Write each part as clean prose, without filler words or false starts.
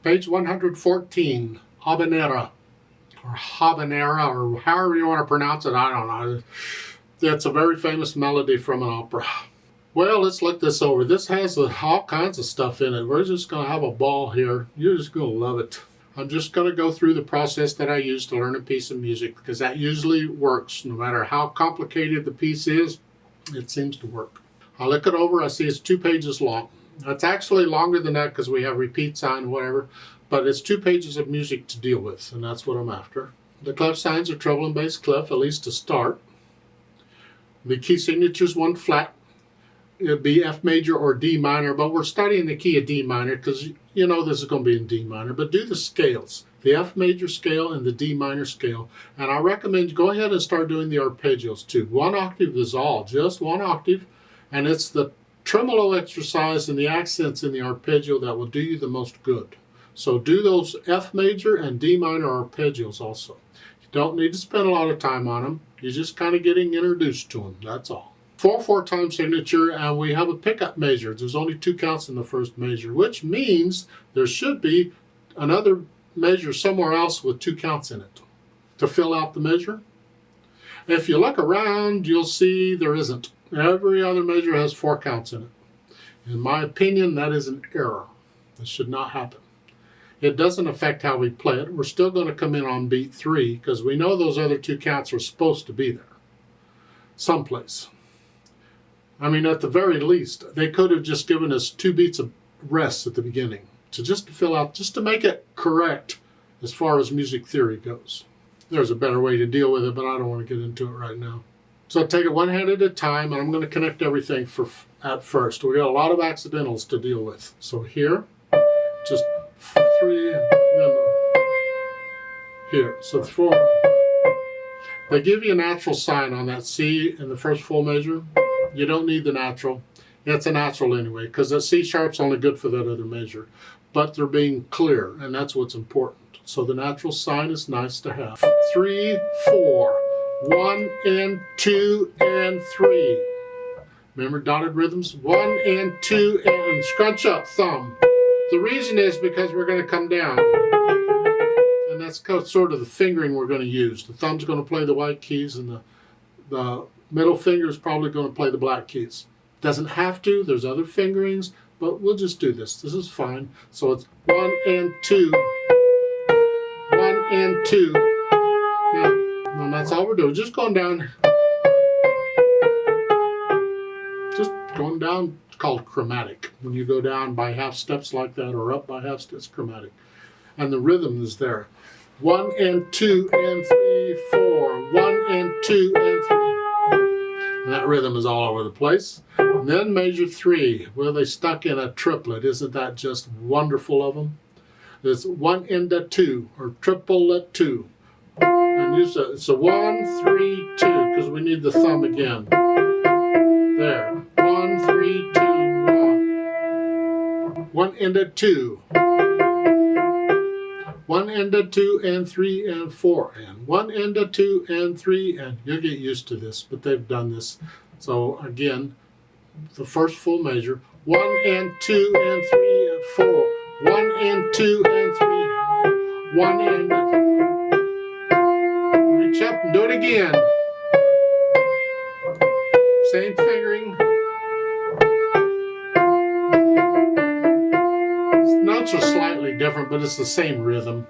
Page 114, Habanera, or however you want to pronounce it, I don't know. It's a very famous melody from an opera. Well, let's look this over. This has all kinds of stuff in it. We're just going to have a ball here. You're just going to love it. I'm just going to go through the process that I use to learn a piece of music, because that usually works. No matter how complicated the piece is, it seems to work. I look it over, I see it's 2 pages long. It's actually longer than that because we have repeat sign, whatever, but it's 2 pages of music to deal with, and that's what I'm after. The clef signs are treble and bass clef, at least to start. The key signature's 1 flat. It'd be F major or D minor, but we're studying the key of D minor because you know this is going to be in D minor, but do the scales, the F major scale and the D minor scale. And I recommend you go ahead and start doing the arpeggios too. 1 octave is all, just 1 octave, and it's the tremolo exercise and the accents in the arpeggio that will do you the most good. So do those F major and D minor arpeggios also. You don't need to spend a lot of time on them. You're just kind of getting introduced to them, that's all. 4/4 time signature, and we have a pickup measure. There's only 2 counts in the first measure, which means there should be another measure somewhere else with 2 counts in it to fill out the measure. If you look around, you'll see there isn't. Every other measure has 4 counts in it. In my opinion, that is an error. This should not happen. It doesn't affect how we play it. We're still going to come in on beat 3 because we know those other 2 counts are supposed to be there someplace. I mean, at the very least, they could have just given us 2 beats of rest at the beginning to just fill out, just to make it correct as far as music theory goes. There's a better way to deal with it, but I don't want to get into it right now. So I'll take it one hand at a time, and I'm going to connect everything at first. We got a lot of accidentals to deal with. So here, just 3, and then here. So 4. They give you a natural sign on that C in the first full measure. You don't need the natural. It's a natural anyway, because the C sharp's only good for that other measure. But they're being clear, and that's what's important. So the natural sign is nice to have. 3, 4, 1 and 2 and 3. Remember dotted rhythms? 1 and 2 and scrunch up, thumb. The reason is because we're going to come down. And that's sort of the fingering we're going to use. The thumb's going to play the white keys, and the middle finger is probably going to play the black keys. Doesn't have to, there's other fingerings, but we'll just do this. This is fine. So it's 1 and 2, 1 and 2. Now, and that's all we're doing. Just going down. Just going down, it's called chromatic. When you go down by half steps like that or up by half steps, chromatic. And the rhythm is there. 1 and 2 and 3, 4. 1 and 2 and 3. And that rhythm is all over the place. And then measure 3, where they stuck in a triplet. Isn't that just wonderful of them? It's 1 and a 2, or triplet 2. And use it's a 1, 3, 2, because we need the thumb again. There. 1, 3, 2, 1. 1 and a 2. 1 and a 2 and 3 and 4 and 1 and a 2 and 3 and you'll get used to this, but they've done this. So again, the first full measure, 1 and 2 and 3 and 4, 1 and 2 and 3, 1 and reach up and do it again. Same fingering. Notes are slightly different, but it's the same rhythm.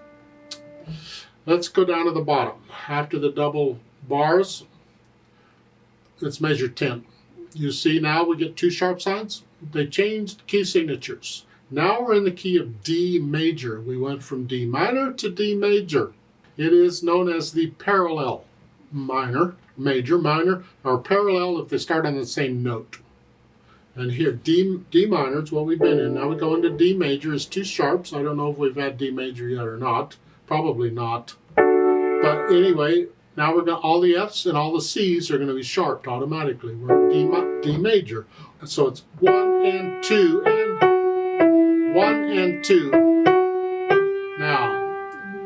Let's go down to the bottom. After the double bars, it's measure 10. You see now we get 2 sharp signs. They changed key signatures. Now we're in the key of D major. We went from D minor to D major. It is known as the parallel minor, major, minor, or parallel if they start on the same note. And here, D minor is what we've been in. Now we go into D major. It's 2 sharps. I don't know if we've had D major yet or not. Probably not. But anyway, now we're going all the F's and all the C's are going to be sharped automatically. We're in D major. So it's 1 and 2 and 1 and 2. Now,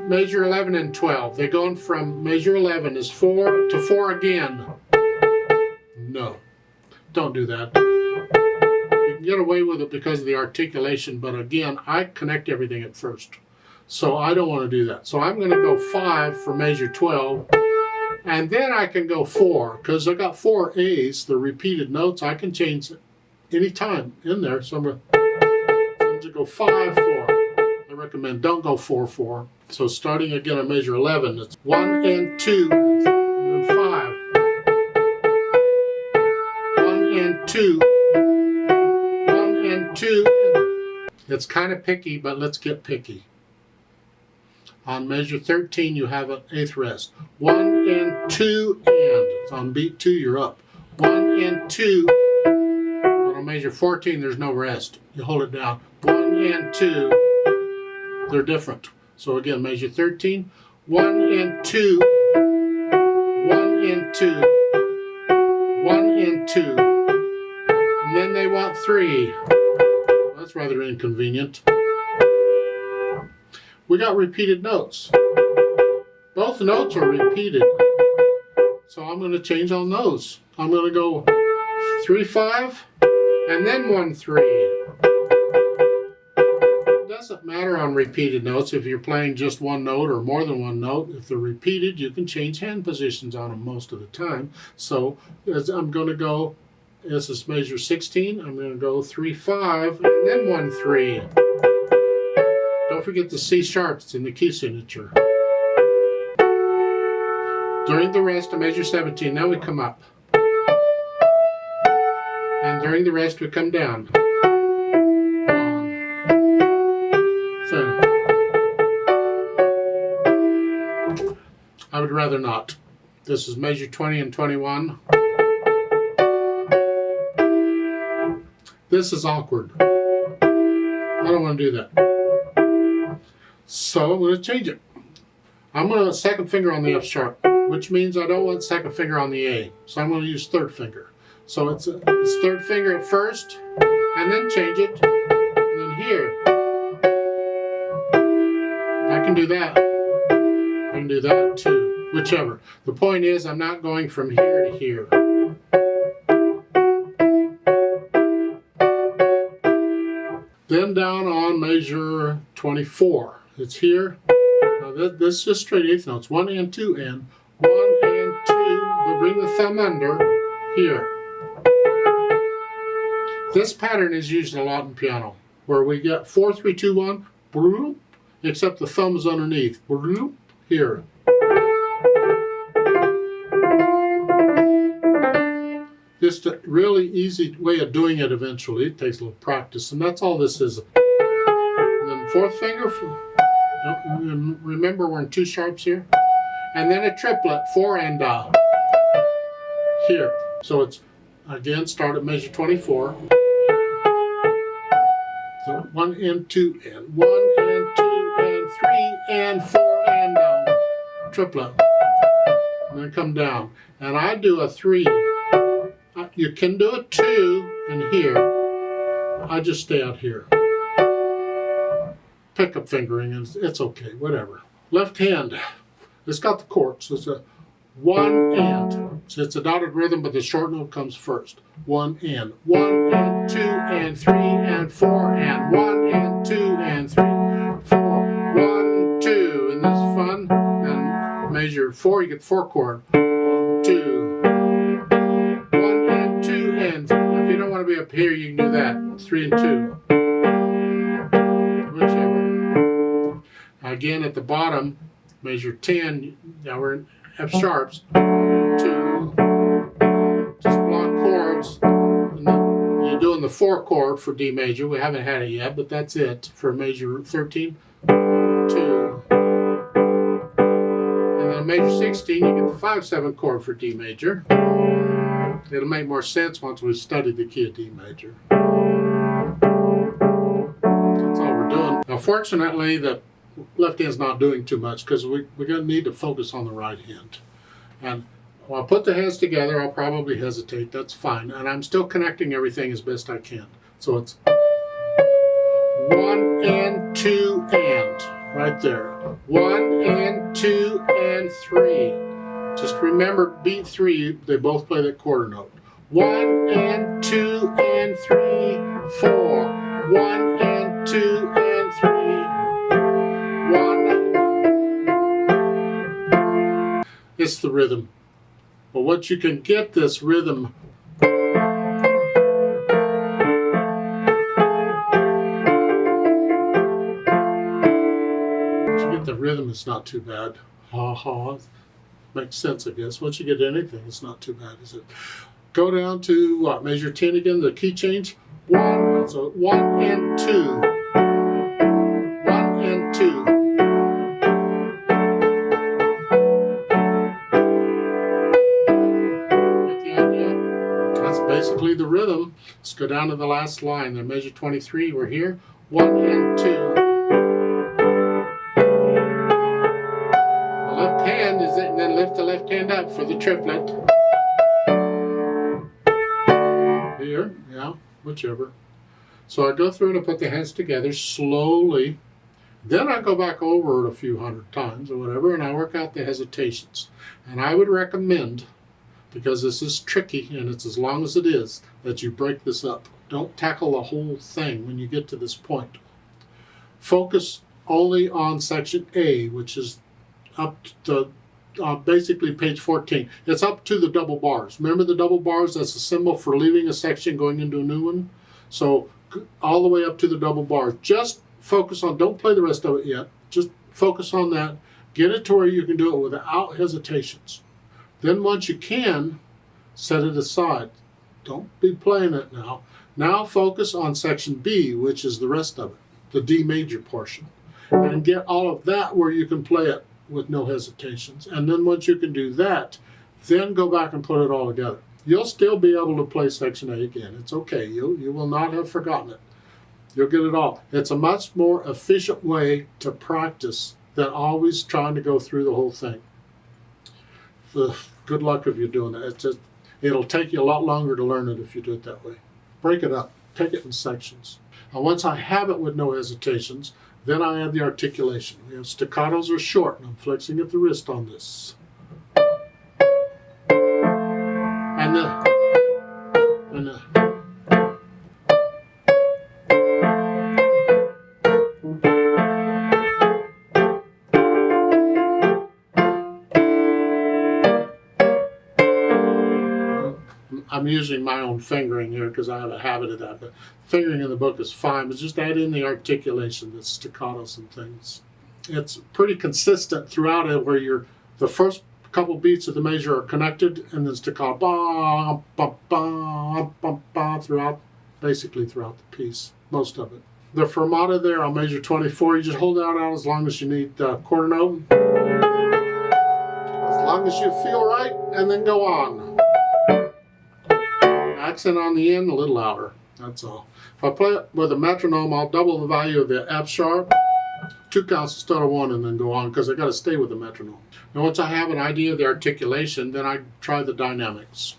measure 11 and 12. They're going from measure 11 is 4 to 4 again. No, don't do that. get away with it because of the articulation, but again, I connect everything at first. So I don't want to do that. So I'm going to go 5 for measure 12, and then I can go 4, because I got 4 A's, the repeated notes. I can change any time in there. So I'm going to go 5, 4. I recommend don't go 4, 4. So starting again at measure 11, it's 1 and 2, and then 5. 1 and 2. 1 and 2. It's kind of picky, but let's get picky. On measure 13, you have an 8th rest. 1 and 2 and. On beat 2, you're up. 1 and 2. But on measure 14, there's no rest. You hold it down. 1 and 2. They're different. So again, measure 13. 1 and 2. 1 and 2. 1 and 2. And then they want 3. That's rather inconvenient. We got repeated notes. Both notes are repeated. So I'm going to change on those. I'm going to go 3, 5, and then 1, 3. It doesn't matter on repeated notes if you're playing just one note or more than one note. If they're repeated, you can change hand positions on them most of the time. So I'm going to go, this is measure 16, I'm going to go 3, 5, and then 1, 3. Don't forget the C sharp, it's in the key signature. During the rest of measure 17, now we come up. And during the rest we come down. 1, 2. I would rather not. This is measure 20 and 21. This is awkward. I don't want to do that. So I'm going to change it. I'm going to second finger on the F sharp, which means I don't want second finger on the A. So I'm going to use third finger. So it's third finger at first, and then change it, and then here. I can do that. I can do that too, whichever. The point is I'm not going from here to here. Then down on measure 24. It's here. Now this is just straight 8th notes. 1 and 2 and. 1 and 2. But bring the thumb under here. This pattern is used a lot in piano, where we get 4, 3, 2, 1, bloop, except the thumb is underneath. Bloop, here. Just a really easy way of doing it eventually. It takes a little practice, and that's all this is. And then 4th finger. Remember we're in 2 sharps here. And then a triplet, 4 and here. So it's, again, start at measure 24. So 1 and 2 and 1 and 2 and 3 and 4 and triplet. And then come down. And I do a 3. You can do a 2 and here. I just stay out here. Pickup fingering, and it's okay, whatever. Left hand, it's got the chords. So it's a 1 and. So it's a dotted rhythm, but the short note comes first. 1 and. 1 and 2 and 3 and 4 and 1 and 2 and 3, 4, 1, 2. Isn't this fun? And measure 4, you get 4 chord. 1, 2. 1 and 2 and. If you don't want to be up here, you can do that. 3 and 2. Whichever. Again, at the bottom, measure 10. Now we're in F sharps. 2. Just block chords. And then you're doing the 4 chord for D major. We haven't had it yet, but that's it for measure 13. 2. And then measure 16, you get the 5/7 chord for D major. It'll make more sense once we've studied the key of D major. That's all we're doing. Now, fortunately, the left hand's not doing too much because we're going to need to focus on the right hand. And when I put the hands together, I'll probably hesitate. That's fine. And I'm still connecting everything as best I can. So it's 1 and 2 and. Right there. 1 and 2 and 3. Just remember, beat 3, they both play that quarter note. 1 and 2 and 3, 4, 1 and 2 and 3, 1. It's the rhythm. But what you can get this rhythm, the rhythm is not too bad. Ha ha. Makes sense, I guess. Once you get anything, it's not too bad, is it? Go down to what? Measure 10 again, the key change. 1, so 1 and 2. 1 and 2. Get the idea? That's basically the rhythm. Let's go down to the last line there. Measure 23, we're here. 1 and 2. Left hand is it, and then lift the left hand up for the triplet. Here, yeah, whichever. So I go through and I put the hands together slowly. Then I go back over it a few hundred times or whatever, and I work out the hesitations. And I would recommend, because this is tricky and it's as long as it is, that you break this up. Don't tackle the whole thing when you get to this point. Focus only on section A, which is up to basically page 14. It's up to the double bars. Remember the double bars? That's a symbol for leaving a section going into a new one. So all the way up to the double bars. Just focus on, don't play the rest of it yet. Just focus on that. Get it to where you can do it without hesitations. Then once you can, set it aside. Don't be playing it now. Now focus on section B, which is the rest of it, the D major portion. And get all of that where you can play it with no hesitations. And then once you can do that, then go back and put it all together. You'll still be able to play section A again. It's okay. You will not have forgotten it. You'll get it all. It's a much more efficient way to practice than always trying to go through the whole thing. So good luck if you're doing that. It'll take you a lot longer to learn it if you do it that way. Break it up. Take it in sections. And once I have it with no hesitations, then I add the articulation. We have staccatos are short, and I'm flexing at the wrist on this. And I'm using my own fingering here because I have a habit of that, but fingering in the book is fine, but just add in the articulation, the staccatos and things. It's pretty consistent throughout it where the first couple beats of the measure are connected and then staccato ba, ba, ba, ba, ba, basically throughout the piece, most of it. The fermata there on measure 24, you just hold that out as long as you need the quarter note. As long as you feel right, and then go on. Accent on the end, a little louder, that's all. If I play it with a metronome, I'll double the value of the F sharp, 2 counts instead of 1, and then go on, because I got to stay with the metronome. Now once I have an idea of the articulation, then I try the dynamics.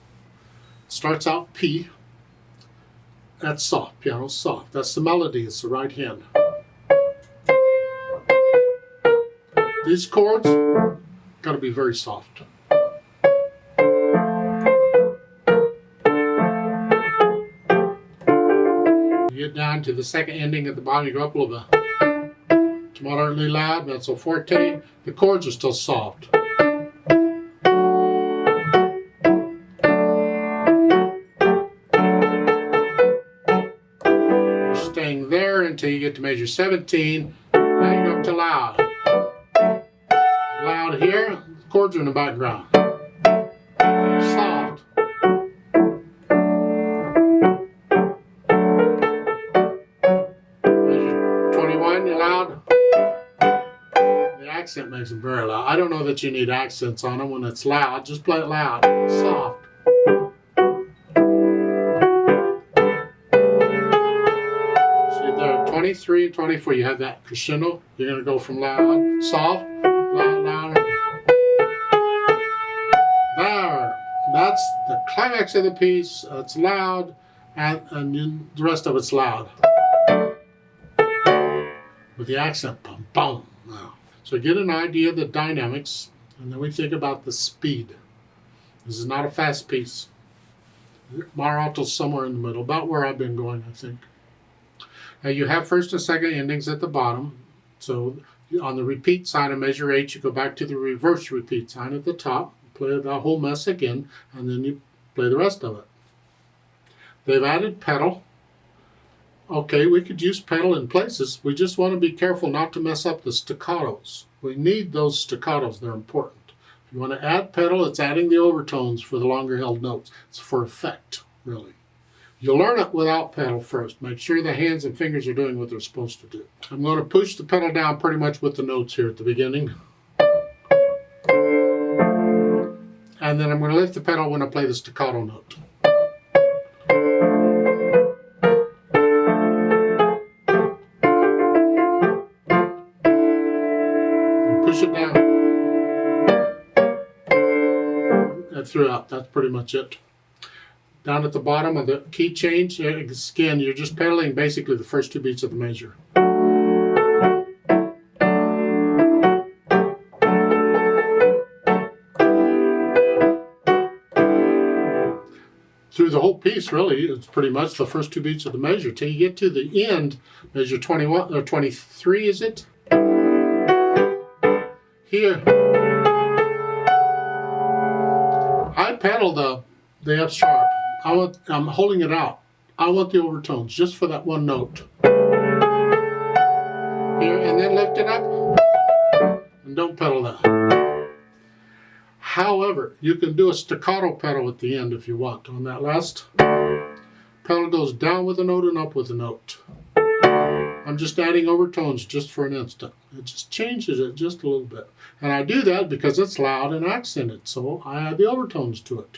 It starts out P, that's soft, piano soft. That's the melody, it's the right hand. These chords, got to be very soft. Get down to the second ending at the bottom, you go up a little bit. It's moderately loud, mezzo forte. The chords are still soft. You're staying there until you get to measure 17. Now you go up to loud. Loud here, the chords are in the background. Soft. Loud. The accent makes it very loud. I don't know that you need accents on them when it's loud. Just play it loud, soft. See there, 23 and 24, you have that crescendo. You're going to go from loud, soft, loud, louder. There. That's the climax of the piece. It's loud, and the rest of it's loud. With the accent, bum, bum. Wow. So get an idea of the dynamics, and then we think about the speed. This is not a fast piece. Mar alto's somewhere in the middle, about where I've been going, I think. You have first and second endings at the bottom. So on the repeat sign of measure 8, you go back to the reverse repeat sign at the top, play the whole mess again, and then you play the rest of it. They've added pedal. Okay, we could use pedal in places. We just want to be careful not to mess up the staccatos. We need those staccatos. They're important. If you want to add pedal, it's adding the overtones for the longer held notes. It's for effect, really. You'll learn it without pedal first. Make sure the hands and fingers are doing what they're supposed to do. I'm going to push the pedal down pretty much with the notes here at the beginning. And then I'm going to lift the pedal when I play the staccato note. And push it down. And throughout. That's pretty much it. Down at the bottom of the key change, again, you're just pedaling basically the first 2 beats of the measure. Through the whole piece, really, it's pretty much the first 2 beats of the measure. Till you get to the end, measure 21 or 23, is it? Here, I pedal the F sharp. I'm holding it out. I want the overtones just for that one note. Here, and then lift it up. And don't pedal that. However, you can do a staccato pedal at the end if you want. On that last pedal goes down with a note and up with a note. I'm just adding overtones just for an instant. It just changes it just a little bit. And I do that because it's loud and accented, so I add the overtones to it.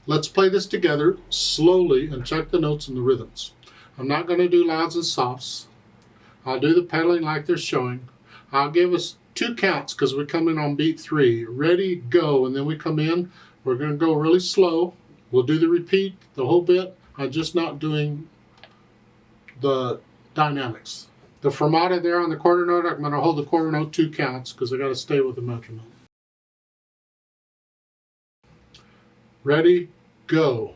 Let's play this together slowly and check the notes and the rhythms. I'm not going to do louds and softs. I'll do the pedaling like they're showing. I'll give us 2 counts because we're coming on beat 3. Ready, go, and then we come in. We're going to go really slow. We'll do the repeat, the whole bit. I'm just not doing the dynamics. The fermata there on the quarter note, I'm going to hold the quarter note 2 counts because I got to stay with the metronome. Ready, go.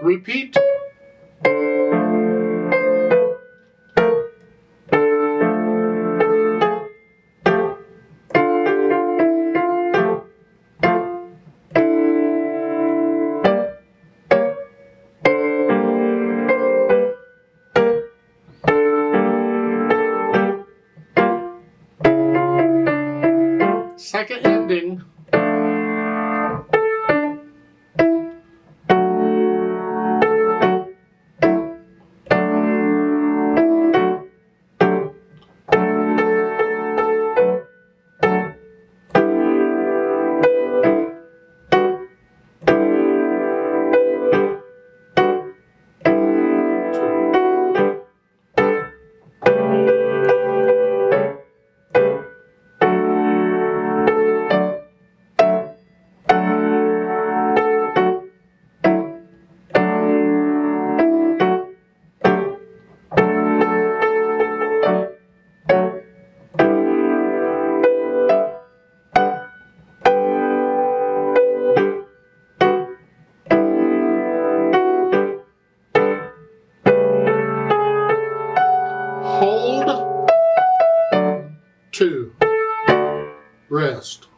Repeat. Second ending. 2, rest.